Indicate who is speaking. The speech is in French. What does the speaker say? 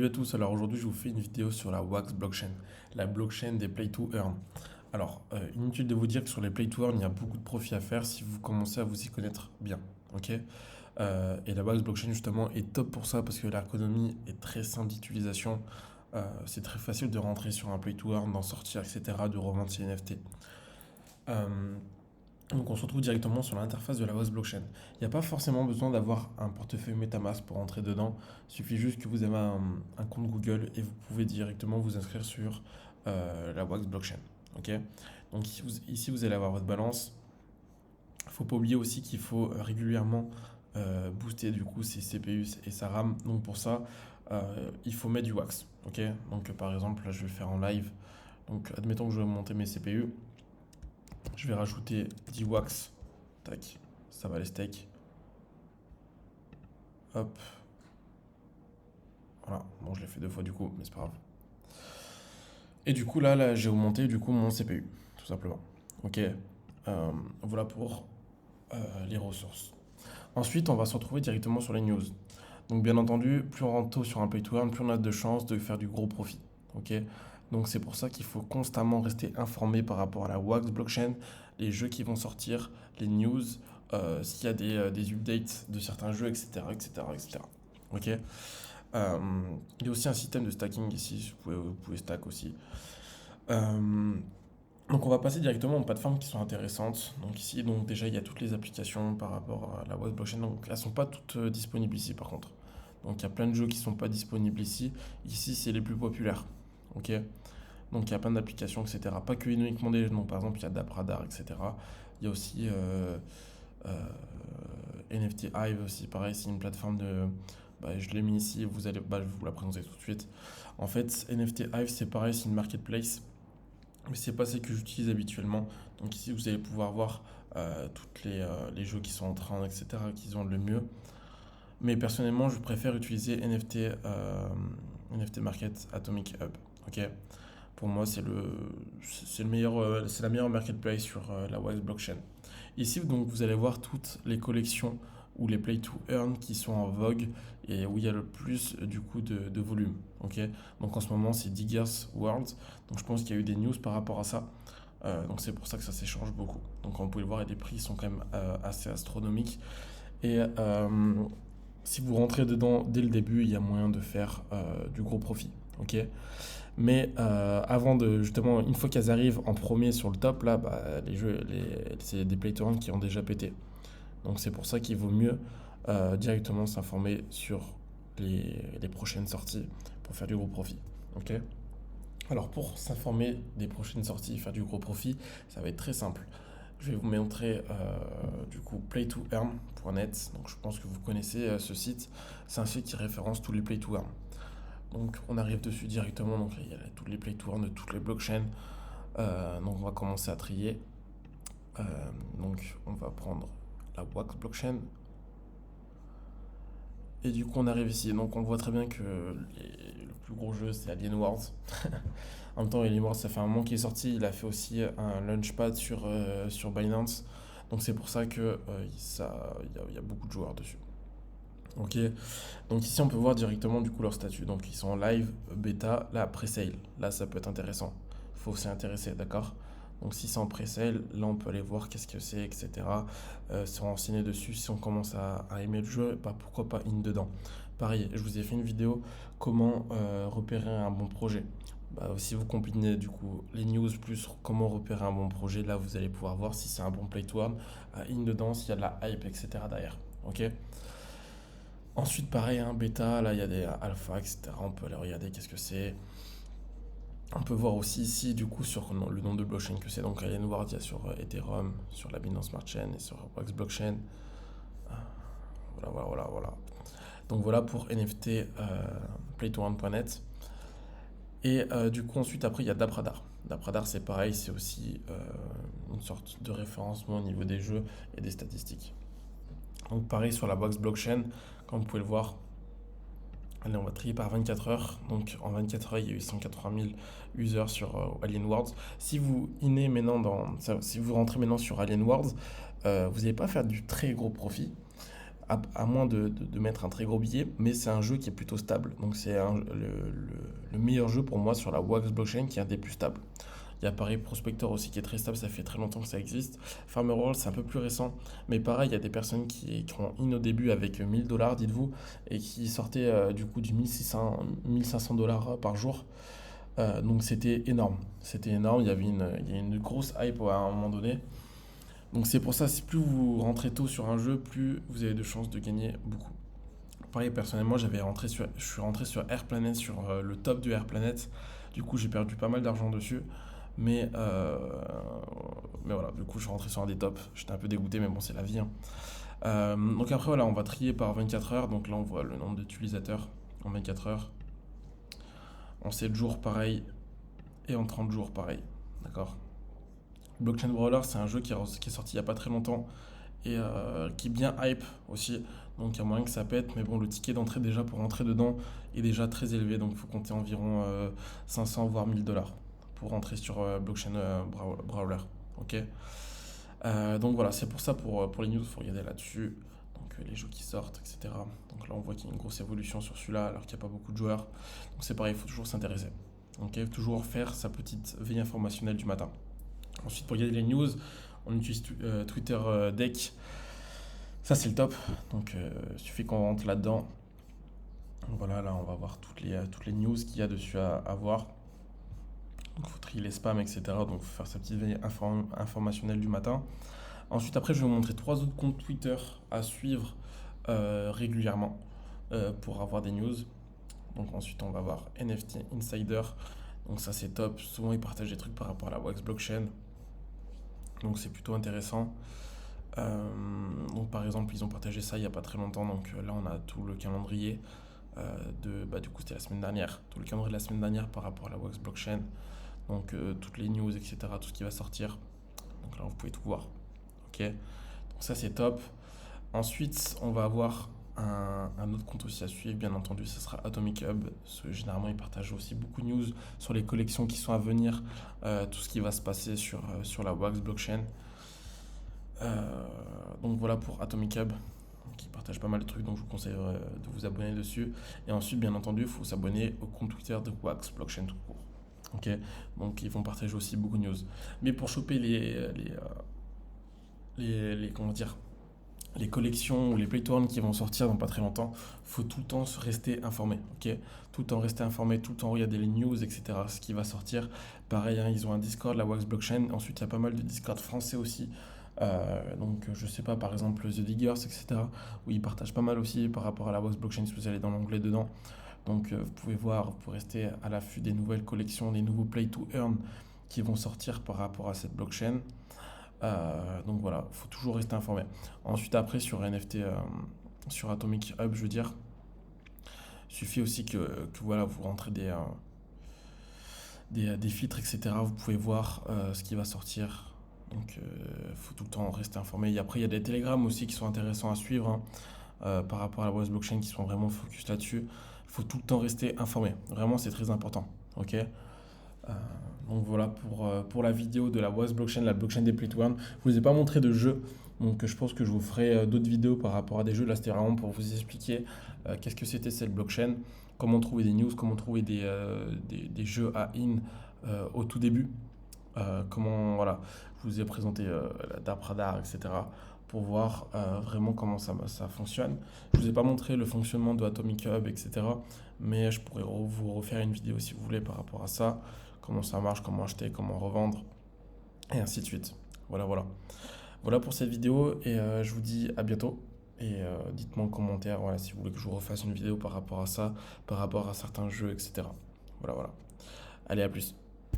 Speaker 1: Salut à tous, alors aujourd'hui je vous fais une vidéo sur la Wax blockchain, la blockchain des Play to Earn. Alors, inutile de vous dire que sur les Play to Earn, il y a beaucoup de profit à faire si vous commencez à vous y connaître bien, ok? Et la Wax blockchain justement est top pour ça parce que l'ergonomie est très simple d'utilisation. C'est très facile de rentrer sur un Play to Earn, d'en sortir, etc., de revendre ses NFT. Euh, donc on se retrouve directement sur l'interface de la Wax blockchain. Il n'y a pas forcément besoin d'avoir un portefeuille MetaMask pour entrer dedans. Il suffit juste que vous avez un compte Google et vous pouvez directement vous inscrire sur la Wax blockchain. Ok. Donc ici, vous allez avoir votre balance. Il ne faut pas oublier aussi qu'il faut régulièrement booster du coup ses CPU et sa RAM. Donc pour ça, il faut mettre du Wax. Ok. Donc par exemple, là je vais le faire en live. Donc admettons que je vais monter mes CPU. Je vais rajouter 10 wax. Tac. Ça va les steaks. Hop. Voilà. Bon, je l'ai fait deux fois du coup, mais c'est pas grave. Et du coup, là j'ai augmenté du coup mon CPU. Tout simplement. Ok. Voilà pour les ressources. Ensuite, on va se retrouver directement sur les news. Donc, bien entendu, plus on rentre tôt sur un pay to earn, plus on a de chances de faire du gros profit. Ok. Donc, c'est pour ça qu'il faut constamment rester informé par rapport à la Wax blockchain, les jeux qui vont sortir, les news, s'il y a des updates de certains jeux, etc. etc., etc. Ok. Il y a aussi un système de stacking ici, vous pouvez stack aussi. Euh, donc on va passer directement aux plateformes qui sont intéressantes. Donc ici, donc déjà, il y a toutes les applications par rapport à la web blockchain. Donc elles ne sont pas toutes disponibles ici par contre. Donc il y a plein de jeux qui ne sont pas disponibles ici. Ici, c'est les plus populaires. Ok. Donc il y a plein d'applications, etc. Pas que uniquement des jeux. Donc par exemple, il y a DappRadar, etc. Il y a aussi euh, NFT Hive aussi. Pareil, c'est une plateforme de. Bah, je l'ai mis ici. Je vais vous la présenter tout de suite. En fait, NFT Hive, c'est pareil, c'est une marketplace, mais c'est pas celle que j'utilise habituellement. Donc ici, vous allez pouvoir voir tous les jeux qui sont en train, etc., qui ont le mieux. Mais personnellement, je préfère utiliser NFT Market Atomic Hub. Ok. Pour moi, c'est le meilleur, c'est la meilleure marketplace sur la Wax blockchain. Ici, donc, vous allez voir toutes les collections ou les play to earn qui sont en vogue et où il y a le plus du coup de volume. Ok. Donc en ce moment, c'est Diggers World. Donc je pense qu'il y a eu des news par rapport à ça. Donc c'est pour ça que ça s'échange beaucoup. Donc comme vous pouvez le voir, les prix sont quand même assez astronomiques. Et si vous rentrez dedans dès le début, il y a moyen de faire du gros profit. Ok. Mais avant de justement, une fois qu'elles arrivent en premier sur le top, là, bah, c'est des play to earn qui ont déjà pété. Donc c'est pour ça qu'il vaut mieux directement s'informer sur les prochaines sorties pour faire du gros profit. Ok. Alors pour s'informer des prochaines sorties et faire du gros profit, ça va être très simple. Je vais vous montrer du coup play2earn.net. Donc je pense que vous connaissez ce site. C'est un site qui référence tous les play to earn. Donc on arrive dessus directement. Donc il y a tous les play to earn de toutes les blockchains. Donc on va commencer à trier. Euh, donc on va prendre la Wax blockchain. Et du coup, on arrive ici. Donc, on voit très bien que le plus gros jeu, c'est Alien Wars. En même temps, Alien Wars, ça fait un moment qu'il est sorti. Il a fait aussi un launchpad sur Binance. Donc, c'est pour ça que il y a beaucoup de joueurs dessus. Ok. Donc, ici, on peut voir directement du coup leur statut. Donc, ils sont en live, bêta, là, pre-sale. Là, ça peut être intéressant. Faut s'y intéresser, d'accord? Donc, si c'est en pre-sale, là, on peut aller voir qu'est-ce que c'est, etc. Se renseigner dessus. Si on commence à aimer le jeu, bah, pourquoi pas in dedans. Pareil, je vous ai fait une vidéo comment repérer un bon projet. Bah, si vous combinez du coup les news plus comment repérer un bon projet, là vous allez pouvoir voir si c'est un bon play to earn, in dedans, s'il y a de la hype, etc. derrière. Ok. Ensuite, pareil, un bêta, là il y a des alpha, etc. On peut aller regarder qu'est-ce que c'est. On peut voir aussi ici, du coup, sur le nom de blockchain que c'est. Donc, Alienward, il y a sur Ethereum, sur la Binance Smart Chain et sur Wax Blockchain. Voilà. Donc, voilà pour NFT play2earn.net. Et du coup, ensuite, après, il y a DappRadar. DappRadar, c'est pareil, c'est aussi une sorte de référencement au niveau des jeux et des statistiques. Donc, pareil sur la Wax Blockchain, comme vous pouvez le voir. Allez, on va trier par 24 heures. Donc en 24 heures, il y a eu 180 000 users sur Alien Worlds. Si vous si vous rentrez maintenant sur Alien Worlds, vous n'allez pas faire du très gros profit. à moins de mettre un très gros billet, mais c'est un jeu qui est plutôt stable. Donc c'est le meilleur jeu pour moi sur la Wax blockchain qui est un des plus stables. Il y a pareil Prospector aussi qui est très stable, ça fait très longtemps que ça existe. Farmer World c'est un peu plus récent, mais pareil, il y a des personnes qui ont in au début avec 1000 $, dites-vous, et qui sortaient du coup du 1500 $ par jour. Donc c'était énorme. C'était énorme, il y a une grosse hype à un moment donné. Donc c'est pour ça, si plus vous rentrez tôt sur un jeu, plus vous avez de chances de gagner beaucoup. Pareil, personnellement, je suis rentré sur Air Planet, sur le top du Air Planet. Du coup, j'ai perdu pas mal d'argent dessus. Mais, euh, mais voilà, du coup, je suis rentré sur un des tops. J'étais un peu dégoûté, mais bon, c'est la vie, hein. Donc après, voilà, on va trier par 24 heures. Donc là, on voit le nombre d'utilisateurs en 24 heures. En 7 jours, pareil. Et en 30 jours, pareil. D'accord. Blockchain Brawler, c'est un jeu qui est sorti il n'y a pas très longtemps et qui est bien hype aussi. Donc il y a moyen que ça pète, mais bon, le ticket d'entrée déjà pour rentrer dedans est déjà très élevé, donc il faut compter environ 500 voire 1000 $ pour rentrer sur Blockchain Brawler. Ok. Donc voilà, c'est pour ça pour les news, il faut regarder là-dessus. Donc les jeux qui sortent, etc. Donc là, on voit qu'il y a une grosse évolution sur celui-là, alors qu'il n'y a pas beaucoup de joueurs. Donc c'est pareil, il faut toujours s'intéresser. Ok, toujours faire sa petite veille informationnelle du matin. Ensuite, pour regarder les news, on utilise Twitter Deck. Ça, c'est le top. Donc, il suffit qu'on rentre là-dedans. Voilà, là, on va voir toutes les news qu'il y a dessus à voir. Donc, il faut trier les spams, etc. Donc, il faut faire sa petite veille informationnelle du matin. Ensuite, après, je vais vous montrer 3 autres comptes Twitter à suivre régulièrement pour avoir des news. Donc, ensuite, on va voir NFT Insider. Donc, ça, c'est top. Souvent, ils partagent des trucs par rapport à la Wax Blockchain. Donc, c'est plutôt intéressant. Donc par exemple, ils ont partagé ça il n'y a pas très longtemps. Donc là, on a tout le calendrier du coup, c'était la semaine dernière. Tout le calendrier de la semaine dernière par rapport à la Wax Blockchain. Donc toutes les news, etc. Tout ce qui va sortir. Donc là, vous pouvez tout voir. Ok. Donc ça, c'est top. Ensuite, on va avoir un autre compte aussi à suivre, bien entendu, ce sera Atomic Hub. Parce que généralement, ils partagent aussi beaucoup de news sur les collections qui sont à venir, tout ce qui va se passer sur la Wax Blockchain. Donc voilà pour Atomic Hub, qui partage pas mal de trucs, donc je vous conseille de vous abonner dessus. Et ensuite, bien entendu, il faut s'abonner au compte Twitter de Wax Blockchain tout court. Ok, donc ils vont partager aussi beaucoup de news. Mais pour choper comment dire, les collections ou les play to earn qui vont sortir dans pas très longtemps, faut tout le temps se rester informé. Ok, tout le temps rester informé, tout le temps regarder les news, etc. Ce qui va sortir. Pareil, hein, ils ont un Discord, la Wax Blockchain. Ensuite, il y a pas mal de Discord français aussi. Donc je sais pas, par exemple The Diggers, etc. où ils partagent pas mal aussi par rapport à la Wax Blockchain si vous allez dans l'onglet dedans. Donc vous pouvez voir, vous pouvez rester à l'affût des nouvelles collections, des nouveaux play to earn qui vont sortir par rapport à cette blockchain. Donc voilà, il faut toujours rester informé. Ensuite après sur NFT, sur Atomic Hub, je veux dire, il suffit aussi que voilà, vous rentrez des filtres, etc. Vous pouvez voir ce qui va sortir. Donc il faut tout le temps rester informé. Et après, il y a des télégrammes aussi qui sont intéressants à suivre, hein, par rapport à la Wax Blockchain qui sont vraiment focus là-dessus. Il faut tout le temps rester informé. Vraiment, c'est très important. Ok. Donc voilà pour la vidéo de la Wax Blockchain, la blockchain des Play to Earn. Je ne vous ai pas montré de jeu, donc je pense que je vous ferai d'autres vidéos par rapport à des jeux. Là, c'était vraiment pour vous expliquer qu'est-ce que c'était cette blockchain, comment trouver des news, comment trouver des jeux à in au tout début. Comment, voilà, je vous ai présenté la DApp Radar, etc. pour voir vraiment comment ça fonctionne. Je ne vous ai pas montré le fonctionnement de Atomic Hub, etc. Mais je pourrais vous refaire une vidéo si vous voulez par rapport à ça, comment ça marche, comment acheter, comment revendre, et ainsi de suite. Voilà, voilà. Voilà pour cette vidéo, et je vous dis à bientôt. Et dites-moi en commentaire, voilà, si vous voulez que je vous refasse une vidéo par rapport à ça, par rapport à certains jeux, etc. Voilà, voilà. Allez, à plus.